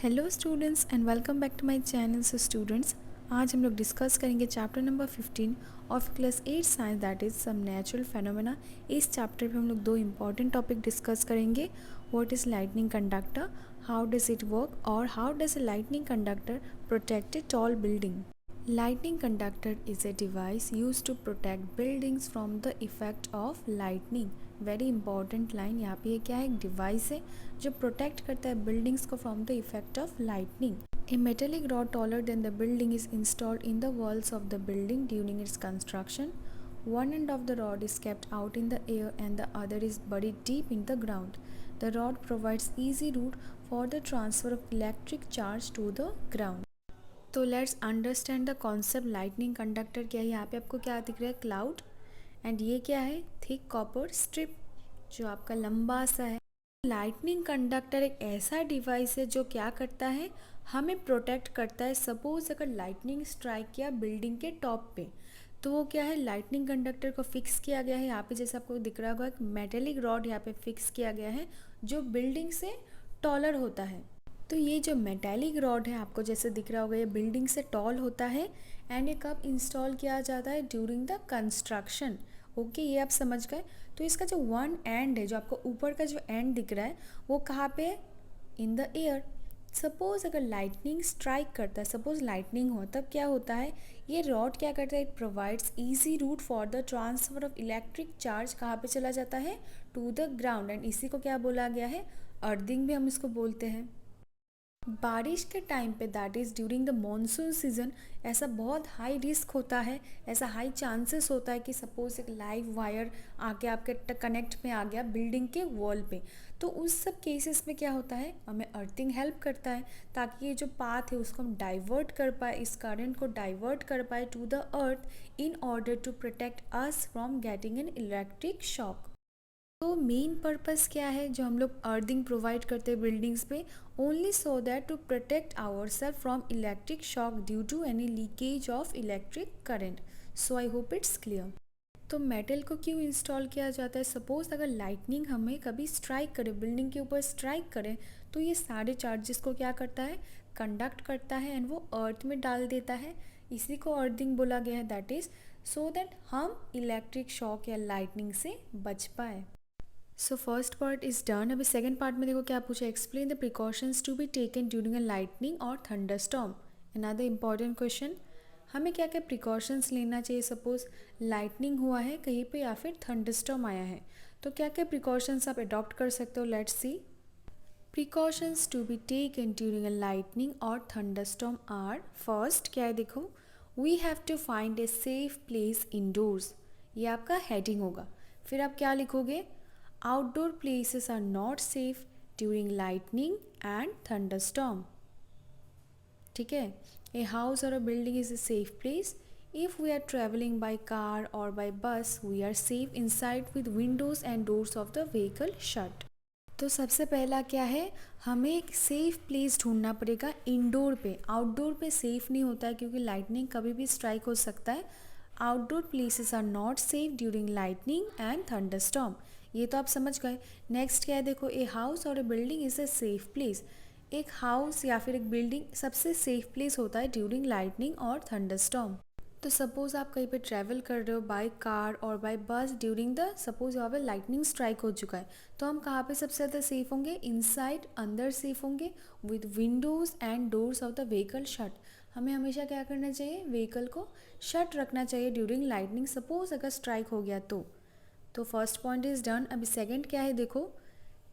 Hello students and welcome back to my channel. So students, आज हम लोग discuss करेंगे chapter number 15 of class 8 science, that is some natural phenomena. इस चैप्टर पे हम लोग दो इंपॉर्टेंट टॉपिक डिस्कस करेंगे। What is lightning conductor, how does it work, और how does a lightning conductor protect a tall building. Lightning conductor is a device used to protect buildings from the effect of lightning. Very important line यहाँ पे, ये क्या है, एक device है जो protect करता है बिल्डिंग्स को from the effect of lightning. A metallic rod taller than the building is installed in the walls of the building during its construction. One end of the rod is kept out in the air and the other is buried deep in the ground. The rod provides easy route for the transfer of electric charge to the ground. तो let's understand the concept. Lightning conductor क्या है, यहाँ पे आपको क्या दिख रहा है, क्लाउड, एंड ये क्या है, थिक कॉपर स्ट्रिप जो आपका लंबा सा है। लाइटनिंग कंडक्टर एक ऐसा डिवाइस है जो क्या करता है, हमें प्रोटेक्ट करता है। सपोज अगर लाइटनिंग स्ट्राइक किया बिल्डिंग के टॉप पे, तो वो क्या है, लाइटनिंग कंडक्टर को फिक्स किया गया है। यहाँ पे जैसे आपको दिख रहा होगा, एक मेटेलिक रॉड यहाँ पे फिक्स किया गया है जो बिल्डिंग से टॉलर होता है। तो ये जो मेटालिक रॉड है आपको जैसे दिख रहा होगा, ये बिल्डिंग से टॉल होता है एंड ये कब इंस्टॉल किया जाता है, ड्यूरिंग द कंस्ट्रक्शन। ओके, ये आप समझ गए। तो इसका जो वन एंड है, जो आपको ऊपर का जो एंड दिख रहा है, वो कहाँ पे है, इन द एयर। सपोज अगर लाइटनिंग स्ट्राइक करता है, सपोज लाइटनिंग हो, तब क्या होता है, ये रॉड क्या करता है, it provides easy route for the transfer of electric charge. कहाँ पे चला जाता है, टू द ग्राउंड, एंड इसी को क्या बोला गया है, अर्थिंग भी हम इसको बोलते हैं। बारिश के टाइम पे, that is during the monsoon season, ऐसा बहुत हाई रिस्क होता है, ऐसा हाई चांसेस होता है कि सपोज एक लाइव वायर आके आपके कनेक्ट में आ गया बिल्डिंग के वॉल पे। तो उस सब केसेस में क्या होता है, हमें अर्थिंग हेल्प करता है ताकि ये जो पाथ है उसको हम डाइवर्ट कर पाए, इस करंट को डाइवर्ट कर पाए to the earth, in order to protect us from getting an electric shock. तो मेन पर्पस क्या है जो हम लोग अर्थिंग प्रोवाइड करते हैं बिल्डिंग्स पे, only so that to protect our self from electric shock due to any leakage of electric current. So I hope it's clear. तो मेटल को क्यों इंस्टॉल किया जाता है, सपोज अगर लाइटनिंग हमें कभी स्ट्राइक करे, बिल्डिंग के ऊपर स्ट्राइक करे, तो ये सारे चार्जेस को क्या करता है, कंडक्ट करता है एंड वो अर्थ में डाल देता है। इसी को अर्थिंग बोला गया है, दैट इज़ सो दैट हम इलेक्ट्रिक शॉक या लाइटनिंग से बच पाए। So first part is done. अभी सेकेंड पार्ट में देखो क्या पूछा, explain the precautions to be taken during a lightning और थंडरस्टॉर्म। अनदर इंपॉर्टेंट क्वेश्चन, हमें क्या क्या प्रिकॉशंस लेना चाहिए, सपोज लाइटनिंग हुआ है कहीं पे या फिर थंडरस्टॉर्म आया है, तो क्या क्या प्रिकॉशंस आप अडॉप्ट कर सकते हो। Let's see. Precautions to be taken during a lightning और थंडरस्टॉर्म आर, फर्स्ट क्या है देखो, we have to find a safe place indoors, ये आपका हेडिंग होगा। फिर आप क्या लिखोगे, outdoor places are not safe during lightning and thunderstorm. ठीक है, a house or a building is a safe place if we are traveling by car or by bus, we are safe inside with windows and doors of the vehicle shut. तो सबसे पहला क्या है, हमें एक safe place ढूंढना पड़ेगा indoor पे। आउटडोर पे सेफ़ नहीं होता है क्योंकि लाइटनिंग कभी भी स्ट्राइक हो सकता है। Outdoor places are not safe during lightning and thunderstorm, ये तो आप समझ गए। नेक्स्ट क्या है देखो, ए हाउस और a building is a safe place. एक हाउस या फिर एक बिल्डिंग सबसे सेफ प्लेस होता है ड्यूरिंग लाइटनिंग और थंडरस्टॉर्म। तो सपोज़ आप कहीं पे ट्रैवल कर रहे हो बाय कार और by bus during the, suppose यहाँ पे लाइटनिंग स्ट्राइक हो चुका है, तो हम कहाँ पे सबसे ज़्यादा सेफ होंगे, इनसाइड, अंदर सेफ होंगे, with Windows and doors of the vehicle shut. हमें हमेशा क्या करना चाहिए, व्हीकल को शट रखना चाहिए ड्यूरिंग लाइटनिंग, सपोज अगर स्ट्राइक हो गया तो फर्स्ट पॉइंट इज़ डन। अभी सेकेंड क्या है देखो,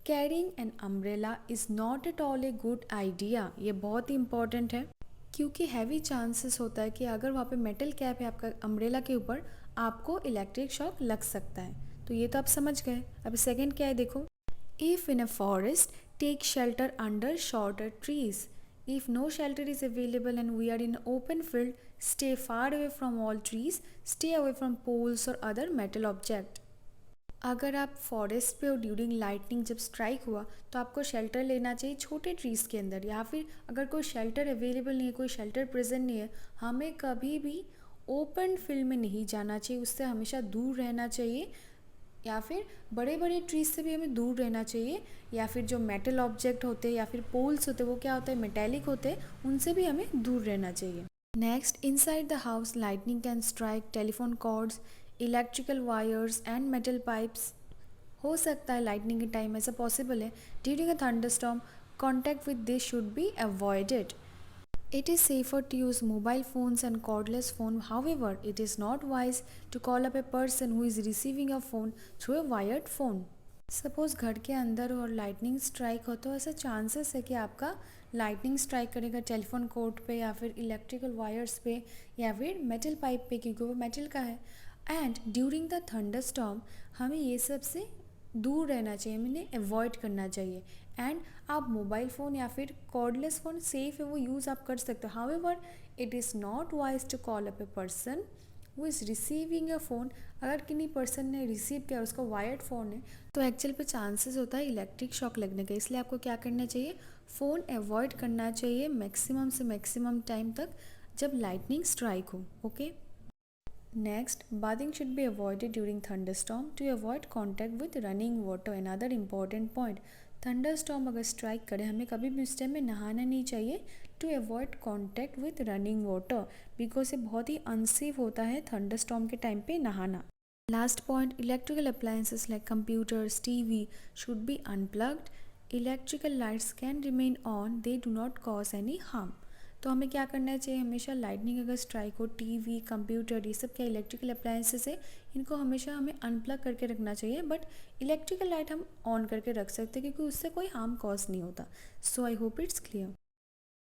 carrying an umbrella is not at all a good idea, ये बहुत ही इंपॉर्टेंट है क्योंकि हैवी चांसेस होता है कि अगर वहाँ पे मेटल कैप है आपका अम्ब्रेला के ऊपर, आपको इलेक्ट्रिक शॉक लग सकता है। तो ये तो आप समझ गए। अभी सेकंड क्या है देखो, if in a forest take shelter under shorter trees, if no shelter is available and we are in open field, stay far away from all trees, stay away from poles और other metal object. अगर आप forest पे हो during lightning जब strike हुआ, तो आपको shelter लेना चाहिए छोटे ट्रीज़ के अंदर, या फिर अगर कोई शेल्टर अवेलेबल नहीं है, कोई शेल्टर प्रेजेंट नहीं है, हमें कभी भी ओपन फील्ड में नहीं जाना चाहिए, उससे हमेशा दूर रहना चाहिए। या फिर बड़े बड़े ट्रीज से भी हमें दूर रहना चाहिए, या फिर जो मेटल ऑब्जेक्ट होते हैं या फिर पोल्स होते हैं वो क्या होता है मेटेलिक होते हैं, उनसे भी हमें दूर रहना चाहिए। Next, inside the house lightning can strike telephone cords, electrical wires and metal pipes. हो सकता है लाइटनिंग के टाइम ऐसा पॉसिबल है। During a thunderstorm contact with this should be avoided. It is safer to use mobile phones and cordless phone. However, it is not wise to call up a person who is receiving a phone through a wired phone. Suppose घर के अंदर और lightning strike हो तो ऐसा chances है कि आपका लाइटनिंग स्ट्राइक करेगा टेलीफोन कोड पे या फिर इलेक्ट्रिकल वायर्स पे या फिर मेटल पाइप पे, क्योंकि वो मेटल का है। And during the thunder storm हमें ये सब से दूर रहना चाहिए, हमें इन्हें अवॉइड करना चाहिए। एंड आप मोबाइल फ़ोन या फिर कॉर्डलेस फ़ोन सेफ़ है, वो यूज़ आप कर सकते हो। However it is not wise to call up a person वो इज़ रिसीविंग अ फ़ोन। अगर किन्हीं पर्सन ने रिसीव किया और उसका वायर्ड फ़ोन है तो एक्चुअल पे चांसेस होता है इलेक्ट्रिक शॉक लगने का। इसलिए आपको क्या करना चाहिए, फ़ोन अवॉइड करना चाहिए मैक्सिमम से मैक्सिमम टाइम तक जब लाइटनिंग स्ट्राइक हो। Okay. Next, bathing should be avoided during thunderstorm to avoid contact with running water. Another important point, thunderstorm अगर strike करे हमें कभी भी उस टाइम में नहाना नहीं चाहिए to avoid contact with running water, because ये बहुत ही unsafe होता है thunderstorm के टाइम पे नहाना। Last point, electrical appliances like computers, TV should be unplugged. Electrical lights can remain on, they do not cause any harm. तो हमें क्या करना चाहिए, हमेशा लाइटनिंग अगर स्ट्राइक हो, टीवी कंप्यूटर ये सब क्या इलेक्ट्रिकल अप्लायंसेस है, इनको हमेशा हमें अनप्लग करके रखना चाहिए। बट इलेक्ट्रिकल लाइट हम ऑन करके रख सकते हैं क्योंकि उससे कोई हार्म कॉज नहीं होता। सो आई होप इट्स क्लियर।